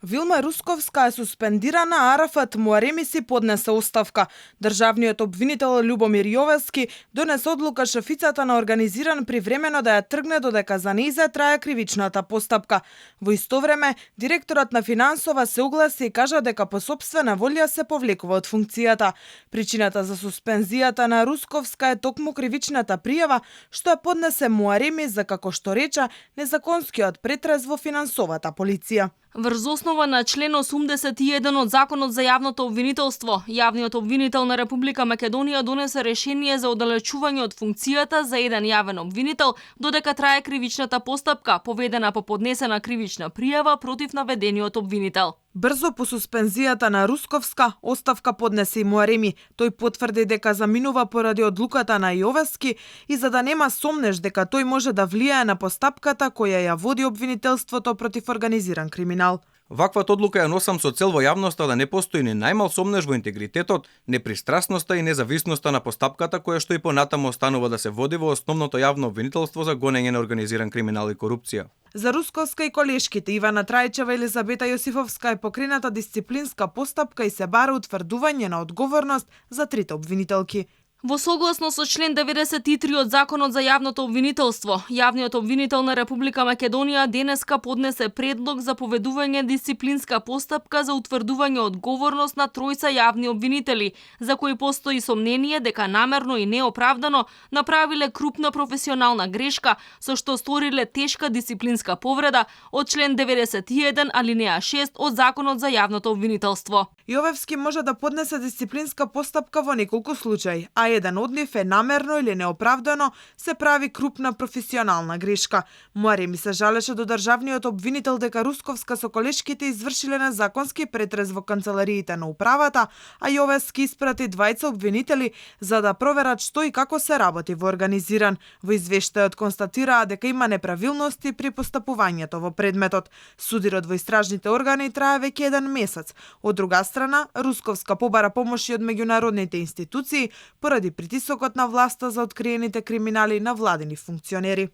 Вилма Русковска е суспендирана, а Арафат Муареми си поднесе оставка. Државниот обвинител Љубомир Јовески донесе одлука шефицата на организиран привремено да ја тргне додека за нејзе трае кривичната постапка. Во исто време, директорот на финансова се огласи и кажа дека по сопствена волја се повлекува од функцијата. Причината за суспензијата на Русковска е токму кривичната пријава што ја поднесе Муареми за, како што рече, незаконскиот претрес во финансовата полиција. Врз основа на член 81 од Законот за јавното обвинителство, јавниот обвинител на Република Македонија донесе решение за оддалечување од функцијата за еден јавен обвинител додека трае кривичната постапка, поведена по поднесена кривична пријава против наведениот обвинител. Брзо по суспензијата на Русковска, оставка поднесе и Муареми. Тој потврди дека заминува поради одлуката на Јовески и за да нема сомнеж дека тој може да влијае на постапката која ја води обвинителството против организиран криминал. Ваквата одлука ја носам со цел во јавноста да не постои ни најмал сомнеж во интегритетот, непристрасноста и независноста на постапката која што и понатаму останува да се води во основното јавно обвинителство за гонење на организиран криминал и корупција. За Русковска и колешките Ивана Трајчева и Елизабета Јосифовска е покрената дисциплинска постапка и се бара утврдување на одговорност за трите обвинителки. Во согласно со член 93 од Законот за јавното обвинителство, јавниот обвинител на Република Македонија денеска поднесе предлог за поведување дисциплинска постапка за утврдување одговорност на тројца јавни обвинители, за кои постои сомнение дека намерно и неоправдано направиле крупна професионална грешка со што сториле тешка дисциплинска повреда од член 91 алинеја 6 од Законот за јавното обвинителство. Јовевски може да поднесе дисциплинска постапка во неколку случаи, а еден од нив е намерно или неоправдано се прави крупна професионална грешка. Муареми се жалеше до државниот обвинител дека Русковска со колешките извршиле незаконски претрес во канцелариите на управата, а Јовески испрати двајца обвинители за да проверат што и како се работи во организиран. Во извештајот констатираа дека има неправилности при постапувањето во предметот. Судирот во истражните органи трае веќе еден месец. Од друга страна, Русковска побара помош и од меѓународните институции поради притисокот на власта за откриените криминали на владини функционери.